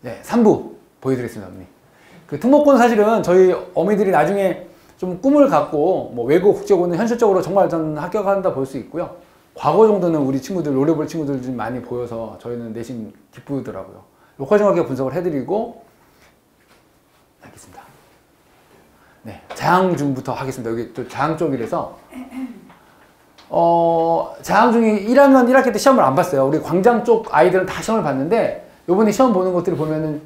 네, 3부 보여드리겠습니다, 어머니. 그 특목고는 사실은 저희 어머니들이 나중에 좀 꿈을 갖고 뭐 외고 국제고는 현실적으로 정말 저는 합격한다 볼 수 있고요. 과거 정도는 우리 친구들, 노래볼 친구들 좀 많이 보여서 저희는 내심 기쁘더라고요. 로컬정확하게 분석을 해드리고 알겠습니다. 네, 자양중부터 하겠습니다. 여기 또 자양 쪽이라서 자양중이 1학년 1학기 때 시험을 안 봤어요. 우리 광장 쪽 아이들은 다 시험을 봤는데 요번에 시험 보는 것들을 보면은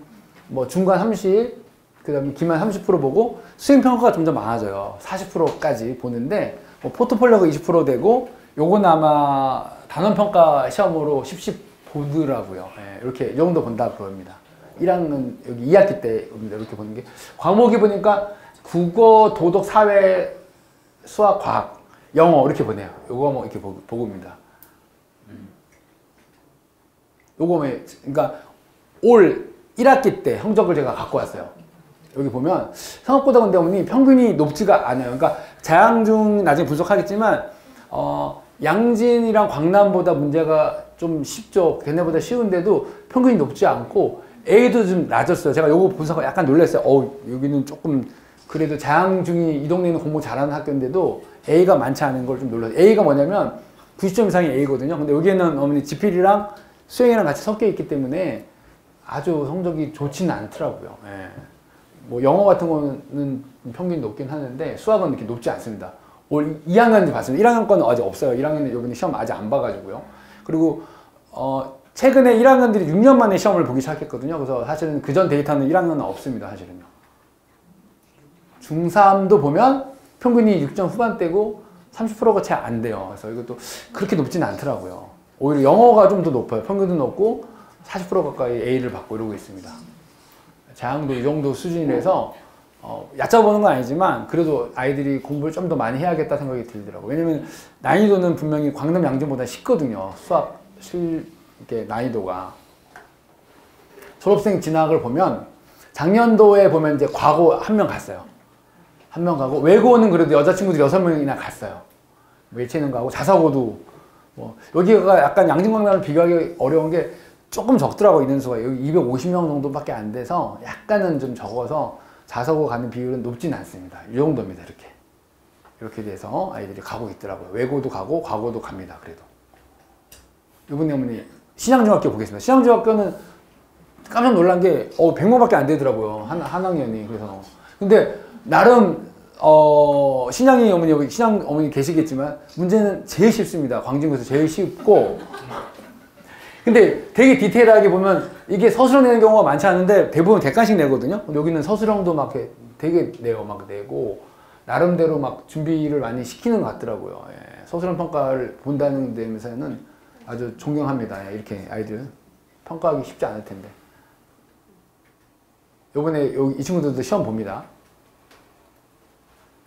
뭐 중간 30, 그 다음에 기말 30% 보고 수행평가가 점점 많아져요. 40%까지 보는데 뭐 포트폴리오가 20% 되고 요건 아마 단원평가 시험으로 10 보더라고요. 네, 이렇게 이 정도 본다 그럽니다. 1학년 여기 2학기 때입니다. 이렇게 보는 게 과목이 보니까 국어, 도덕, 사회, 수학, 과학, 영어 이렇게 보네요. 요거 뭐 이렇게 보고입니다. 요거 뭐 그러니까 올 1학기 때 성적을 제가 갖고 왔어요. 여기 보면 생각보다 근데 어머니 평균이 높지가 않아요. 그러니까 자양중 나중에 분석하겠지만 양진이랑 광남보다 문제가 좀 쉽죠. 걔네보다 쉬운데도 평균이 높지 않고 A도 좀 낮았어요. 제가 요거 분석을 약간 놀랐어요. 여기는 조금 그래도 자양중이 이 동네는 공부 잘하는 학교인데도 A가 많지 않은 걸 좀 놀랐어요. A가 뭐냐면 90점 이상이 A거든요. 근데 여기에는 어머니 지필이랑 수행이랑 같이 섞여 있기 때문에 아주 성적이 좋지는 않더라고요. 예. 뭐 영어 같은 거는 평균이 높긴 하는데 수학은 이렇게 높지 않습니다. 올 2학년 봤습니다. 1학년 거는 아직 없어요. 1학년은 이번에 시험 아직 안 봐가지고요. 그리고 최근에 1학년들이 6년 만에 시험을 보기 시작했거든요. 그래서 사실은 그전 데이터는 1학년은 없습니다. 사실은요. 중3도 보면 평균이 6점 후반대고 30%가 채 안 돼요. 그래서 이것도 그렇게 높지는 않더라고요. 오히려 영어가 좀 더 높아요. 평균도 높고 40% 가까이 A를 받고 이러고 있습니다. 자양도 이 정도 수준이라서 얕잡아보는 건 아니지만 그래도 아이들이 공부를 좀 더 많이 해야겠다 생각이 들더라고요. 왜냐면 난이도는 분명히 광남 양진보다 쉽거든요. 수학 이렇게 난이도가. 졸업생 진학을 보면 작년도에 보면 이제 과고 한 명 갔어요. 한 명 가고 외고는 그래도 여자친구들이 6명이나 갔어요. 예체능 가고 자사고도 뭐 여기가 약간 양진광남을 비교하기 어려운 게 조금 적더라고요. 인원수가 여기 250명 정도밖에 안 돼서 약간은 좀 적어서 자사고 가는 비율은 높진 않습니다. 이 정도입니다. 이렇게 돼서 아이들이 가고 있더라고요. 외고도 가고 과고도 갑니다. 그래도 이번에 어머니 신양중학교 보겠습니다. 신양중학교는 깜짝 놀란 게 100명밖에 안 되더라고요. 한 학년이. 그래서 근데 나름 신양이 어머니 여기 신양 어머니 계시겠지만 문제는 제일 쉽습니다. 광진구에서 제일 쉽고 근데 되게 디테일하게 보면 이게 서술형 내는 경우가 많지 않은데 대부분 객관식 내거든요. 여기는 서술형도 막 되게 내요. 막 내고 나름대로 막 준비를 많이 시키는 것 같더라고요. 예. 서술형 평가를 본다는 데에서는 아주 존경합니다. 예. 이렇게 아이들 평가하기 쉽지 않을 텐데. 요번에 여기 이 친구들도 시험 봅니다.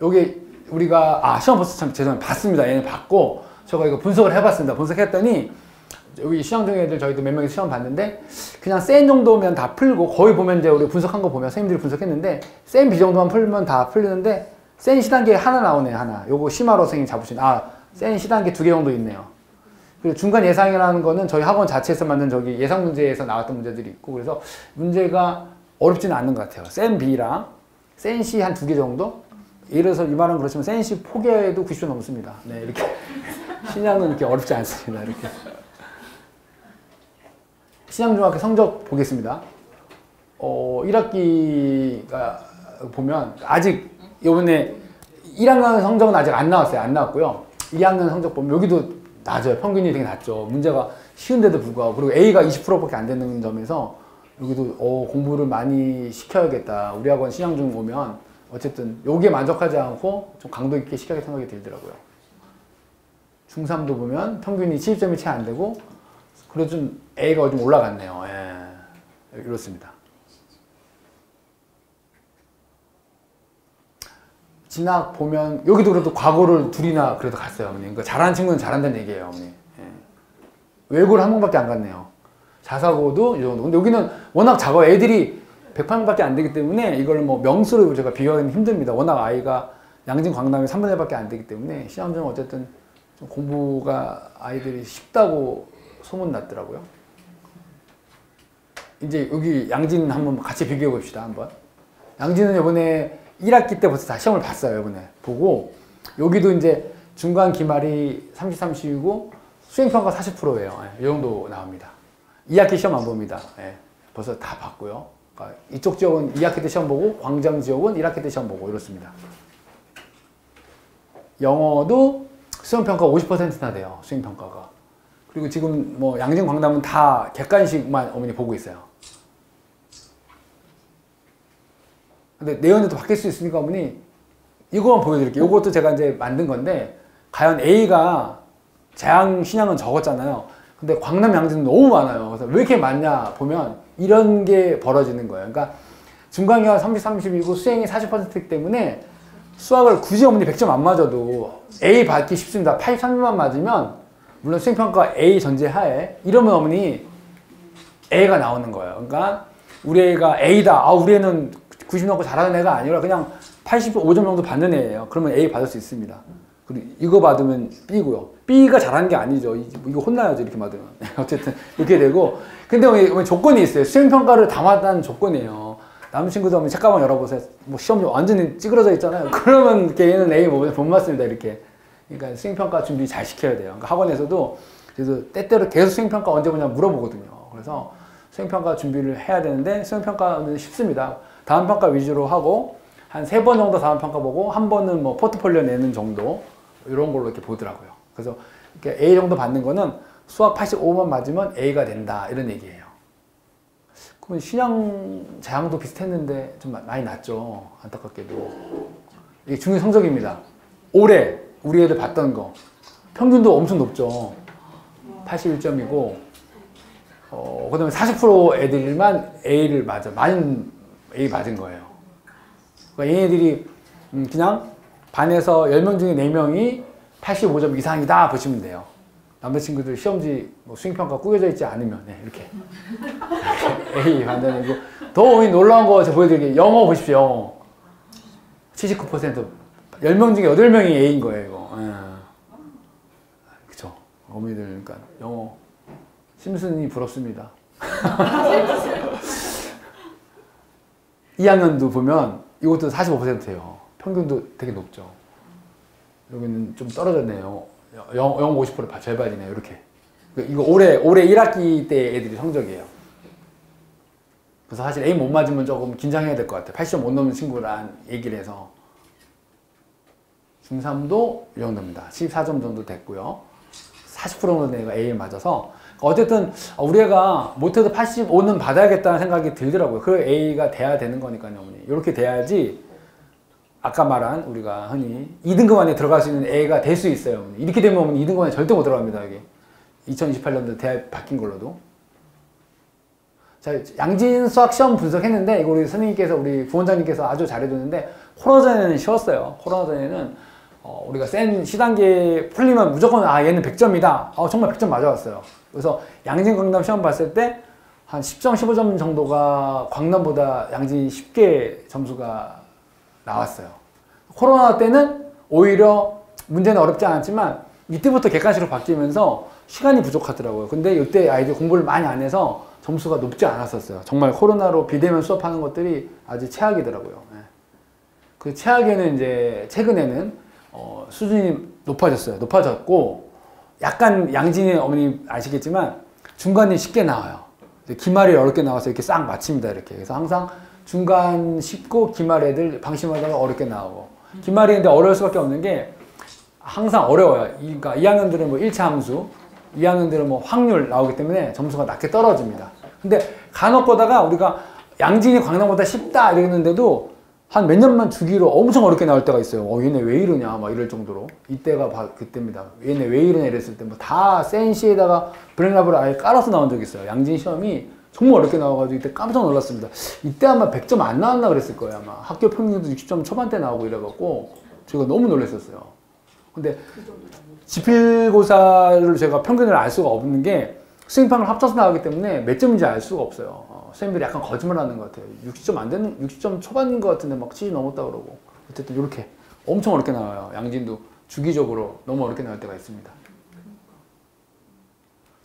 요게 우리가 시험 벌써 참 죄송합니다. 봤습니다. 얘는 봤고 제가 이거 분석을 해봤습니다. 분석했더니 여기 시험중 애들 저희도 몇 명이 시험 봤는데 그냥 센 정도면 다 풀고 거의 보면 이제 우리 분석한 거 보면 선생님들이 분석했는데 센 B 정도만 풀면 다 풀리는데 센 C단계 하나 나오네요. 하나. 요거 심화로 선생님이 잡으신 센 C단계 2개 정도 있네요. 그리고 중간 예상이라는 거는 저희 학원 자체에서 만든 저기 예상 문제에서 나왔던 문제들이 있고 그래서 문제가 어렵지는 않는 것 같아요. 센 B랑 센 C 한 2개 정도? 예를 들어서 이 말은 그렇지만 센 C 포개도 90점 넘습니다. 네, 이렇게 신양은 이렇게 어렵지 않습니다. 이렇게. 신양중학교 성적 보겠습니다. 1학기가 보면 아직 요번에 1학년 성적은 아직 안 나왔어요. 안 나왔고요. 2학년 성적 보면 여기도 낮아요. 평균이 되게 낮죠. 문제가 쉬운데도 불구하고 그리고 A가 20%밖에 안 되는 점에서 여기도 공부를 많이 시켜야겠다. 우리 학원 신양중 오면 어쨌든 여기에 만족하지 않고 좀 강도 있게 시켜야겠다 생각이 들더라고요. 중3도 보면 평균이 70점이 채 안 되고 그래도 좀 A가 좀 올라갔네요. 예. 이렇습니다. 진학 보면 여기도 그래도 과거를 둘이나 그래도 갔어요. 어머니. 그러니까 잘하는 친구는 잘한다는 얘기예요. 어머니. 예. 외고를 한 번밖에 안 갔네요. 자사고도 이 정도. 근데 여기는 워낙 작아요. 애들이 108명밖에 안 되기 때문에 이걸 뭐 명수로 제가 비교하기는 힘듭니다. 워낙 아이가 양진 광남이 3분의 1밖에 안 되기 때문에 신양중은 어쨌든 좀 공부가 아이들이 쉽다고 소문났더라고요. 이제 여기 양진 한번 같이 비교해 봅시다. 한번. 양진은 이번에 1학기 때 벌써 다 시험을 봤어요. 이번에 보고 여기도 이제 중간 기말이 30, 30이고 수행평가 40%예요. 이 정도 나옵니다. 2학기 시험 안 봅니다. 벌써 다 봤고요. 그러니까 이쪽 지역은 2학기 때 시험 보고 광장 지역은 1학기 때 시험 보고 이렇습니다. 영어도 수행평가 50%나 돼요. 수행평가가. 그리고 지금 뭐 양진 광담은 다 객관식만 어머니 보고 있어요. 근데 내연도 바뀔 수 있으니까 어머니 이거만 보여드릴게요. 이것도 제가 이제 만든 건데 과연 A가 재앙 신양은 적었잖아요. 근데 광남 양진은 너무 많아요. 그래서 왜 이렇게 많냐 보면 이런 게 벌어지는 거예요. 그러니까 중간기가 30, 30이고 수행이 40%이기 때문에 수학을 굳이 어머니 100점 안 맞아도 A 받기 쉽습니다. 83점만 맞으면 물론 수행평가 A 전제하에 이러면 어머니 A가 나오는 거예요. 그러니까 우리 애가 A다. 아, 우리 애는 90 넘고 잘하는 애가 아니라 그냥 85점 정도 받는 애예요. 그러면 A 받을 수 있습니다. 그리고 이거 받으면 B고요. B가 잘하는 게 아니죠. 이거 혼나야죠. 이렇게 받으면. 어쨌든 이렇게 되고. 근데 왜 조건이 있어요. 수행평가를 다 맞다는 조건이에요. 남자친구도 한번 책가방 열어보세요. 뭐 시험 완전히 찌그러져 있잖아요. 그러면 걔는 A 못 맞습니다. 이렇게. 그러니까 수행평가 준비 잘 시켜야 돼요. 그러니까 학원에서도 그래서 때때로 계속 수행평가 언제 보냐 물어보거든요. 그래서 수행평가 준비를 해야 되는데 수행평가는 쉽습니다. 다음평가 위주로 하고 한 3번 정도 다음평가 보고 한 번은 뭐 포트폴리오 내는 정도 이런 걸로 이렇게 보더라고요. 그래서 이렇게 A 정도 받는 거는 수학 85만 맞으면 A가 된다 이런 얘기예요. 그러면 신양 재앙도 비슷했는데 좀 많이 낮죠. 안타깝게도. 이게 중요 성적입니다. 올해 우리 애들 봤던 거 평균도 엄청 높죠. 81점이고 그 다음에 40% 애들만 A를 맞아. 많이 A 맞은 거예요. 그러니까 얘네들이 그냥 반에서 10명 중에 4명이 85점 이상이다 보시면 돼요. 남자친구들 시험지 뭐 수행평가 꾸겨져 있지 않으면 이렇게 A 반대이고 더 놀라운 거 제가 보여드릴게요. 영어 보십시오. 영어 79% 10명 중에 8명이 A인 거예요. 이거. 그쵸. 어머니들 그러니까 영어 심슨이 부럽습니다. 2학년도 보면 이것도 45%예요. 평균도 되게 높죠. 여기는 좀 떨어졌네요. 영어 50% 절반이네요. 이렇게. 이거 올해 1학기 때 애들이 성적이에요. 그래서 사실 A 못 맞으면 조금 긴장해야 될 것 같아요. 80점 못 넘는 친구랑 얘기를 해서. 중3도 이 정도입니다. 14점 정도 됐고요. 40%는 애가 A에 맞아서 어쨌든 우리 애가 못해도 85는 받아야겠다는 생각이 들더라고요. 그 A가 돼야 되는 거니까요. 어머니. 이렇게 돼야지 아까 말한 우리가 흔히 2등급 안에 들어갈 수 있는 애가 될 수 있어요. 어머니. 이렇게 되면 어머니 2등급 안에 절대 못 들어갑니다. 여기 2028년도 대학 바뀐 걸로도. 자, 양진 수학 시험 분석했는데 이거 우리 선생님께서 우리 부원장님께서 아주 잘해줬는데 코로나 전에는 쉬웠어요. 코로나 전에는 우리가 센 시단계 풀리면 무조건 얘는 100점이다. 정말 100점 맞아왔어요. 그래서 양진 광남 시험 봤을 때 한 10점, 15점 정도가 광남보다 양진이 쉽게 점수가 나왔어요. 코로나 때는 오히려 문제는 어렵지 않았지만 이때부터 객관식으로 바뀌면서 시간이 부족하더라고요. 근데 이때 아이들 공부를 많이 안 해서 점수가 높지 않았었어요. 정말 코로나로 비대면 수업하는 것들이 아주 최악이더라고요. 그 최악에는 이제 최근에는 수준이 높아졌어요. 높아졌고 약간 양진이 어머니 아시겠지만 중간이 쉽게 나와요. 기말이 어렵게 나와서 이렇게 싹 맞춥니다. 이렇게. 그래서 항상 중간 쉽고 기말 애들 방심하다가 어렵게 나오고 기말이 근데 어려울 수밖에 없는 게 항상 어려워요. 그러니까 2학년들은 뭐 1차 함수 2학년들은 뭐 확률 나오기 때문에 점수가 낮게 떨어집니다. 근데 간혹 보다가 우리가 양진이 광남보다 쉽다 이랬는데도 한 몇 년만 주기로 엄청 어렵게 나올 때가 있어요. 얘네 왜 이러냐 막 이럴 정도로. 이때가 그때입니다. 얘네 왜 이러냐 이랬을 때 뭐 다 센시에다가 브렉라브를 아예 깔아서 나온 적이 있어요. 양진 시험이 정말 어렵게 나와가지고 이때 깜짝 놀랐습니다. 이때 아마 100점 안 나왔나 그랬을 거예요. 아마 학교 평균도 60점 초반대 나오고 이래갖고 제가 너무 놀랐었어요. 근데 지필고사를 제가 평균을 알 수가 없는 게 수행평을 합쳐서 나오기 때문에 몇 점인지 알 수가 없어요. 선생님들이 약간 거짓말하는 것 같아요. 60점 안 되는, 60점 초반인 것 같은데 막 70 넘었다 그러고. 어쨌든 이렇게 엄청 어렵게 나와요. 양진도 주기적으로 너무 어렵게 나올 때가 있습니다.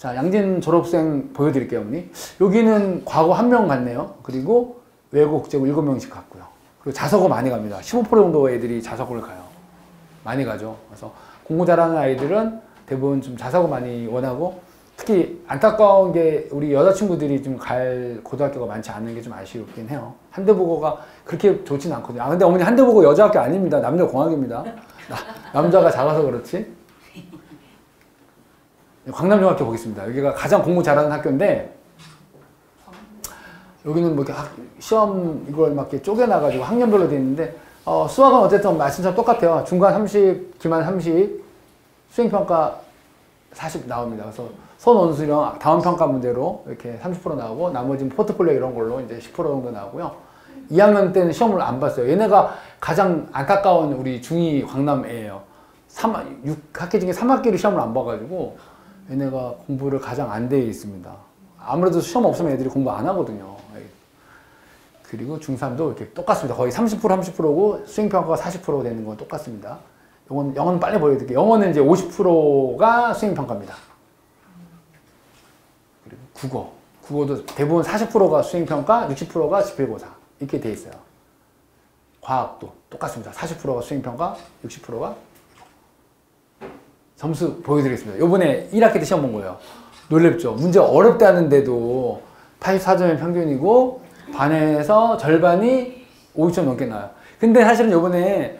자, 양진 졸업생 보여드릴게요, 어머니. 여기는 과거 1명 갔네요. 그리고 외고 국제고 7명씩 갔고요. 그리고 자석어 많이 갑니다. 15% 정도 애들이 자석어를 가요. 많이 가죠. 그래서 공부 잘하는 아이들은 대부분 좀 자석어 많이 원하고, 특히 안타까운 게 우리 여자친구들이 좀 갈 고등학교가 많지 않은 게 좀 아쉬웠긴 해요. 한대보고가 그렇게 좋진 않거든요. 아, 근데 어머니 한대보고 여자학교 아닙니다. 남녀 공학입니다. 남자가 작아서 그렇지. 광남중학교 보겠습니다. 여기가 가장 공부 잘하는 학교인데, 여기는 뭐 이렇게 시험 이걸 막 이렇게 쪼개놔가지고 학년별로 돼 있는데, 수학은 어쨌든 말씀처럼 똑같아요. 중간 30, 기말 30, 수행평가 40 나옵니다. 그래서 선원수령 다음 평가 문제로 이렇게 30% 나오고, 나머지는 포트폴리오 이런 걸로 이제 10% 정도 나오고요. 2학년 때는 시험을 안 봤어요. 얘네가 가장 안타까운 우리 중2 광남애예요. 6학기 중에 3학기를 시험을 안 봐가지고 얘네가 공부를 가장 안 돼 있습니다. 아무래도 시험 없으면 애들이 공부 안 하거든요. 그리고 중3도 이렇게 똑같습니다. 거의 30% 30%고 수행평가가 40% 되는 건 똑같습니다. 영어는 빨리 보여드릴게요. 영어는 이제 50%가 수행평가입니다. 그리고 국어도 대부분 40%가 수행평가, 60%가 지필고사 이렇게 돼 있어요. 과학도 똑같습니다. 40%가 수행평가, 60%가 점수 보여드리겠습니다. 요번에 1학기 때 시험 본 거예요. 놀랍죠? 문제 어렵다는데도 84점의 평균이고 반에서 절반이 50점 넘게 나와요. 근데 사실은 요번에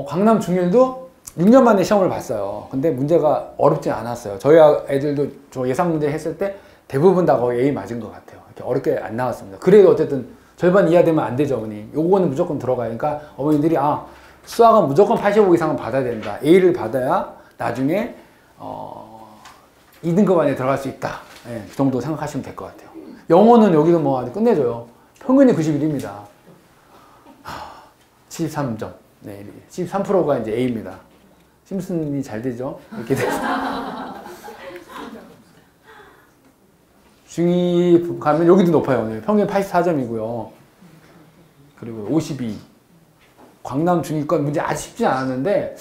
광남 중1도 6년 만에 시험을 봤어요. 근데 문제가 어렵지 않았어요. 저희 애들도 저 예상 문제 했을 때 대부분 다 거의 A 맞은 것 같아요. 이렇게 어렵게 안 나왔습니다. 그래도 어쨌든 절반 이하 되면 안 되죠, 어머니. 요거는 무조건 들어가요. 그러니까 어머니들이 수학은 무조건 85 이상은 받아야 된다. A를 받아야 나중에 2등급 안에 들어갈 수 있다. 네, 그 정도 생각하시면 될 것 같아요. 영어는 여기도 뭐 아주 끝내줘요. 평균이 91입니다. 73점. 네, 73%가 이제 A입니다. 심슨이 잘 되죠? 이렇게 돼서. 중2 가면 여기도 높아요. 평균 84점이고요. 그리고 52. 광남 중2권 문제 아직 쉽지 않았는데,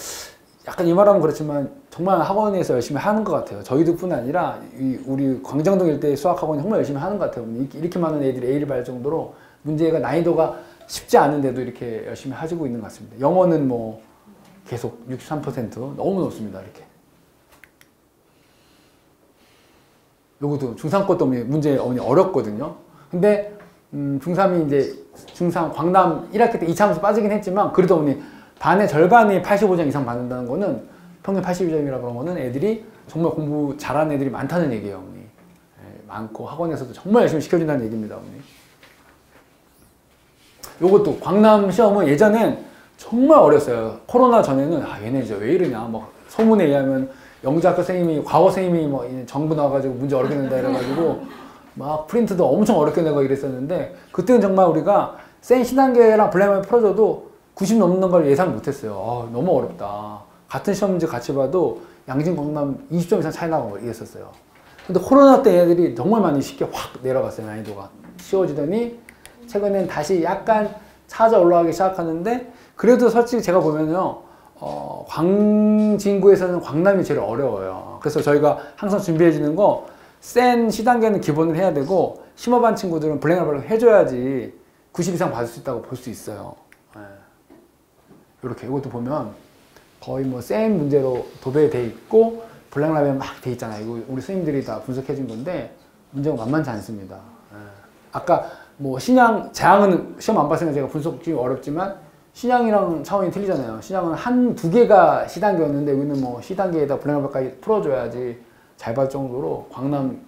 약간 이 말하면 그렇지만 정말 학원에서 열심히 하는 것 같아요. 저희들 뿐 아니라 우리 광장동 일대 수학학원이 정말 열심히 하는 것 같아요. 이렇게 많은 애들이 A를 받을 정도로 문제가 난이도가 쉽지 않은데도 이렇게 열심히 하시고 있는 것 같습니다. 영어는 뭐 계속 63% 너무 높습니다. 이렇게. 요것도 중3 것도 문제 어렵거든요. 근데 중3이 이제 중3 광남 1학기 때 2차함수 빠지긴 했지만, 그래도 어머니 반의 절반이 85점 이상 받는다는 거는, 평균 82점이라 그런 거는 애들이 정말 공부 잘하는 애들이 많다는 얘기예요, 어머니. 예, 많고 학원에서도 정말 열심히 시켜준다는 얘기입니다, 어머니. 요것도 광남 시험은 예전엔 정말 어렸어요. 코로나 전에는 얘네 이제 왜 이러냐, 뭐 소문에 의하면 영재학교 선생님이, 과거 선생님이 뭐 정부 나와가지고 문제 어렵게 낸다 이래가지고 막 프린트도 엄청 어렵게 내고 이랬었는데, 그때는 정말 우리가 센 신한계랑 블랙만 풀어줘도 90 넘는 걸 예상 못했어요. 너무 어렵다. 같은 시험 문제 같이 봐도 양진 광남 20점 이상 차이 나고 이랬었어요. 근데 코로나 때 애들이 정말 많이 쉽게 확 내려갔어요. 난이도가 쉬워지더니 최근엔 다시 약간 찾아 올라가기 시작하는데, 그래도 솔직히 제가 보면요, 광진구에서는 광남이 제일 어려워요. 그래서 저희가 항상 준비해 주는 거, 센 시단계는 기본을 해야 되고 심어반 친구들은 블랙라벨로 해줘야지 90 이상 받을 수 있다고 볼 수 있어요. 이렇게 이것도 보면 거의 뭐 센 문제로 도배돼 있고 블랙라벨 막 돼 있잖아요. 이거 우리 선생님들이 다 분석해 준 건데 문제가 만만치 않습니다. 아까 뭐 신양, 재앙은 시험 안 봤으니까 제가 분석이 어렵지만 신양이랑 차원이 틀리잖아요. 신양은 두 개가 C단계였는데 여기는 뭐 C단계에다 블랙라벨까지 풀어줘야지 잘 받을 정도로 광남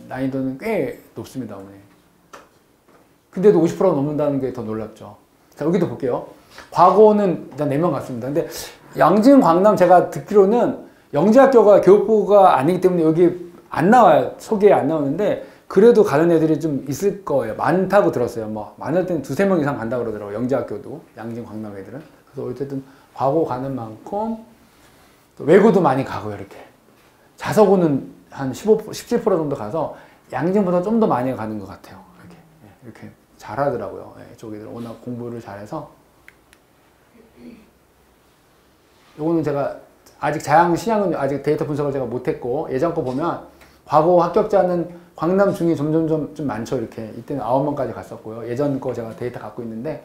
난이도는 꽤 높습니다, 어머니. 근데도 50% 넘는다는 게 더 놀랍죠. 자, 여기도 볼게요. 과거는 일단 4명 갔습니다. 근데 양진 광남 제가 듣기로는 영재학교가 교육부가 아니기 때문에 여기 안 나와요. 소개에 안 나오는데, 그래도 가는 애들이 좀 있을 거예요. 많다고 들었어요. 뭐 많을 때는 2-3명 이상 간다 그러더라고요. 영재학교도, 양진 광남 애들은. 그래서 어쨌든 과거 가는 만큼 또 외고도 많이 가고요. 이렇게 자서고는 한 17% 정도 가서 양진보다 좀 더 많이 가는 것 같아요. 이렇게 잘하더라고요. 이쪽 애들 워낙 공부를 잘해서. 요거는 제가 아직 자양, 신양은 아직 데이터 분석을 제가 못했고, 예전 거 보면 과거 합격자는 광남 중이 점점점 좀 많죠. 이렇게 이때는 9명까지 갔었고요. 예전 거 제가 데이터 갖고 있는데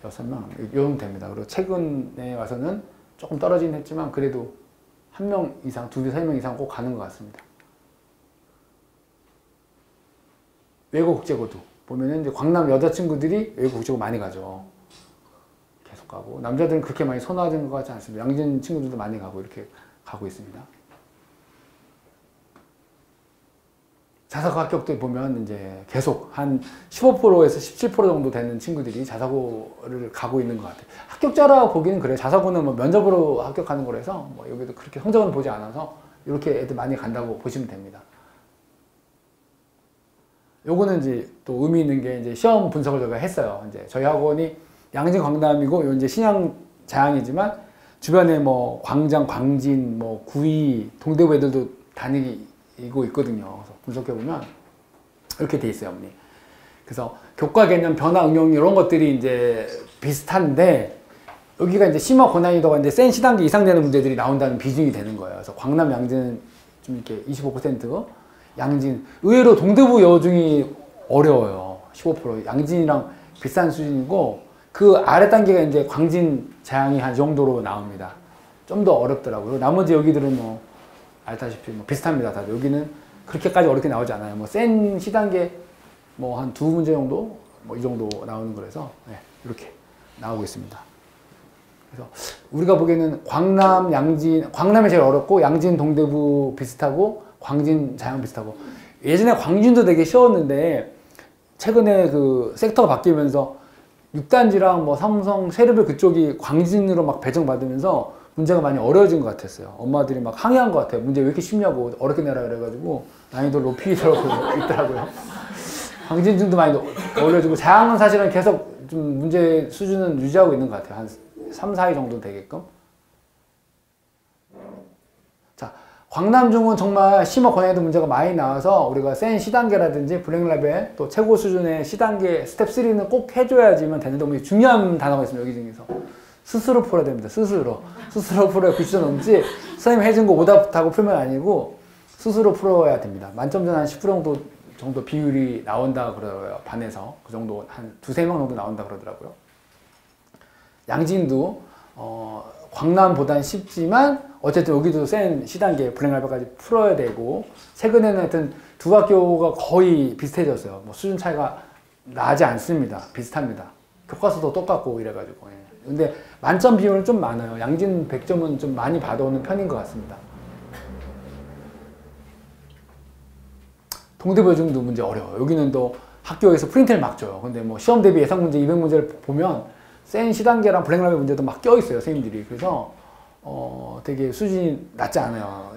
6명 이 정도 됩니다. 그리고 최근에 와서는 조금 떨어지긴 했지만 그래도 1명 이상, 2, 3명 이상 꼭 가는 것 같습니다. 외국 국제고도 보면은 이제 광남 여자친구들이 외국 국제고 많이 가죠. 계속 가고 남자들은 그렇게 많이 선호하는 것 같지 않습니다. 양진 친구들도 많이 가고 이렇게 가고 있습니다. 자사고 합격도 보면 이제 계속 한 15%에서 17% 정도 되는 친구들이 자사고를 가고 있는 것 같아요. 합격자라고 보기는 그래요. 자사고는 뭐 면접으로 합격하는 거라서 뭐 여기도 그렇게 성적은 보지 않아서 이렇게 애들 많이 간다고 보시면 됩니다. 요거는 이제 또 의미 있는 게 이제 시험 분석을 저희가 했어요. 이제 저희 학원이 양진 광남이고 요 이제 신양 자양이지만 주변에 뭐 광장, 광진, 뭐 구이, 동대구 애들도 다니고 있거든요. 그래서 분석해 보면 이렇게 돼 있어요, 어머니. 그래서 교과 개념, 변화, 응용 이런 것들이 이제 비슷한데 여기가 이제 심화 고난이도가 이제 센 시단계 이상 되는 문제들이 나온다는 비중이 되는 거예요. 그래서 광남, 양진은 좀 이렇게 25%, 양진 의외로 동대구 여중이 어려워요. 15% 양진이랑 비슷한 수준이고 그 아래 단계가 이제 광진, 자양이 한 정도로 나옵니다. 좀 더 어렵더라고요. 나머지 여기들은 뭐 알다시피 뭐 비슷합니다. 다들 여기는 그렇게까지 어렵게 나오지 않아요. 뭐 센 시단계 뭐 한 2문제 정도 뭐 이 정도 나오는 거라서 네, 이렇게 나오고 있습니다. 그래서 우리가 보기에는 광남, 양진, 광남이 제일 어렵고 양진, 동대구 비슷하고 광진, 자양 비슷하고 예전에 광진도 되게 쉬웠는데 최근에 그 섹터가 바뀌면서 6단지랑 뭐 삼성, 세르벨 그쪽이 광진으로 막 배정받으면서 문제가 많이 어려워진 것 같았어요. 엄마들이 막 항의한 것 같아요. 문제 왜 이렇게 쉽냐고 어렵게 내라 그래가지고 난이도 높이더라고 있더라고요. 광진중도 많이 어려워지고 자양은 사실은 계속 좀 문제 수준은 유지하고 있는 것 같아요. 한 3, 4위 정도 되게끔. 자, 광남중은 정말 심화 고난이도 문제가 많이 나와서 우리가 센 C단계라든지 블랙레벨 또 최고 수준의 C단계 스텝 3는 꼭 해줘야지만 되는데 우리 중요한 단어가 있습니다. 여기 중에서. 스스로 풀어야 됩니다. 스스로 풀어야 90점 넘지 선생님 해준 거 오답하고 풀면 아니고 스스로 풀어야 됩니다. 만점전 한 10% 정도 비율이 나온다 그러더라고요. 반에서 그 정도 한 2, 3명 정도 나온다 그러더라고요. 양진도 광남보단 쉽지만 어쨌든 여기도 센 C단계 블랙레벨까지 풀어야 되고 최근에는 하여튼 두 학교가 거의 비슷해졌어요. 뭐 수준 차이가 나지 않습니다. 비슷합니다. 교과서도 똑같고 이래가지고. 예. 근데 만점 비율은 좀 많아요. 양진 100점은 좀 많이 받아오는 편인 것 같습니다. 동대구 여중도 문제 어려워요. 여기는 또 학교에서 프린트를 막 줘요. 근데 뭐 시험 대비 예상 문제 200문제를 보면 센 C단계랑 블랙레벨 문제도 막 껴있어요. 선생님들이. 그래서 되게 수준이 낮지 않아요.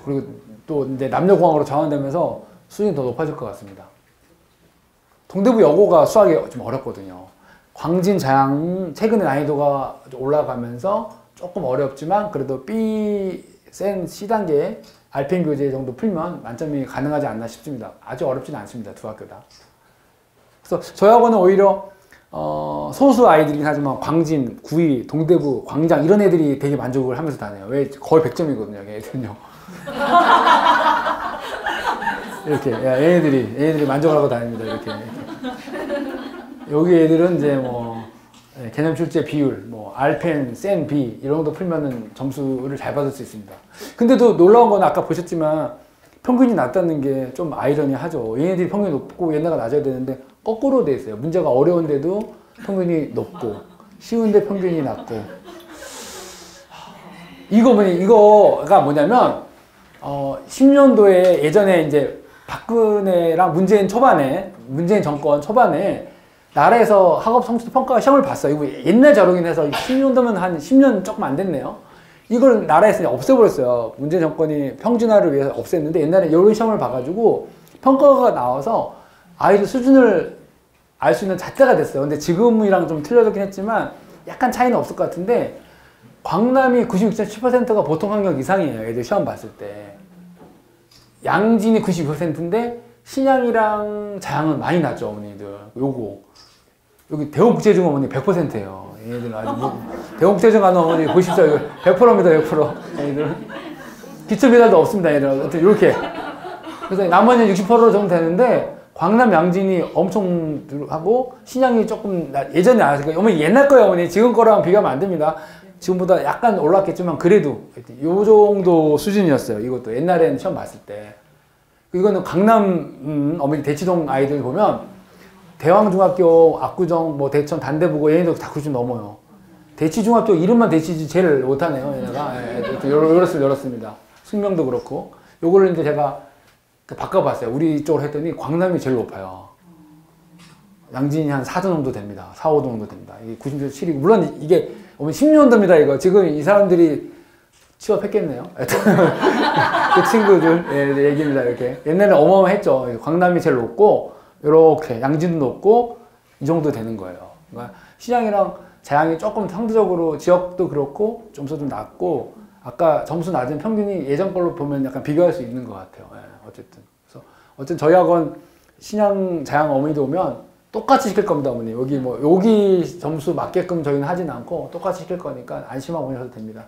그리고 또 이제 남녀공학으로 전환되면서 수준이 더 높아질 것 같습니다. 동대구 여고가 수학이 좀 어렵거든요. 광진, 자양 최근에 난이도가 올라가면서 조금 어렵지만 그래도 B 센 C단계 RPM 교재 정도 풀면 만점이 가능하지 않나 싶습니다. 아주 어렵지는 않습니다. 두 학교 다. 그래서 저희 학원은 오히려 소수 아이들이긴 하지만 광진, 구이, 동대구, 광장 이런 애들이 되게 만족을 하면서 다녀요. 왜? 거의 100점이거든요. 애들은요. 이렇게 얘네들이 만족을 하고 다닙니다. 이렇게. 여기 애들은 이제 뭐 개념 출제 비율, 뭐 RPM, 센 B 이런 것도 풀면은 점수를 잘 받을 수 있습니다. 근데도 놀라운 건 아까 보셨지만 평균이 낮다는 게 좀 아이러니하죠. 얘네들이 평균이 높고 얘네가 낮아야 되는데 거꾸로 돼 있어요. 문제가 어려운데도 평균이 높고 쉬운데 평균이 낮고 이거가 뭐냐면 10년도에 예전에 이제 박근혜랑 문재인 정권 초반에 나라에서 학업 성취도 평가 시험을 봤어요. 이거 옛날 자료긴 해서 10년도면 한 10년 조금 안 됐네요. 이걸 나라에서 없애버렸어요. 문재인 정권이 평준화를 위해서 없앴는데 옛날에 이런 시험을 봐가지고 평가가 나와서 아이들 수준을 알 수 있는 잣대가 됐어요. 근데 지금이랑 좀 틀려졌긴 했지만 약간 차이는 없을 것 같은데 광남이 96.7%가 보통 학력 이상이에요. 애들 시험 봤을 때. 양진이 92%인데 신양이랑 자양은 많이 낮죠. 어머니들. 여기 대원국제중 어머니 100%예요. 얘네들은 아주 대원국제중 가는 어머니 보십시오. 100%입니다. 100%. 얘네들은 기초배달도 없습니다. 얘네들은 이렇게 그래서 나머지는 60% 정도 되는데 광남 양진이 엄청 하고 신양이 조금 예전에 나왔으니까 어머니 옛날 거예요 어머니 지금 거랑 비교하면 안 됩니다. 지금보다 약간 올랐겠지만 그래도 요 정도 수준이었어요. 이것도 옛날에는 처음 봤을 때. 이거는 강남 어머니 대치동 아이들 보면 대왕중학교, 압구정, 뭐 대천, 단대보고 얘네들 다 90 넘어요. 대치중학교 이름만 대치지 제일 못하네요 얘네가. 이렇습니다. 숙명도 그렇고 요거를 이제 제가 바꿔봤어요. 우리 쪽으로 했더니 광남이 제일 높아요. 양진이 한 4도 정도 됩니다. 4, 5도 정도 됩니다. 이게 90에서 7이고 물론 이게 10년도입니다 이거. 지금 이 사람들이 취업했겠네요. 그 친구들 얘기입니다 이렇게. 옛날에 어마어마했죠. 광남이 제일 높고 이렇게 양진도 높고 이 정도 되는 거예요. 그러니까 시장이랑 자양이 조금 상대적으로 지역도 그렇고 점수도 낮고 아까 점수 낮은 평균이 예전 걸로 보면 약간 비교할 수 있는 것 같아요. 어쨌든. 그래서 어쨌든 저희 학원 신양, 자양 어머니도 오면 똑같이 시킬 겁니다, 어머니. 여기 점수 맞게끔 저희는 하진 않고 똑같이 시킬 거니까 안심하고 오셔도 됩니다.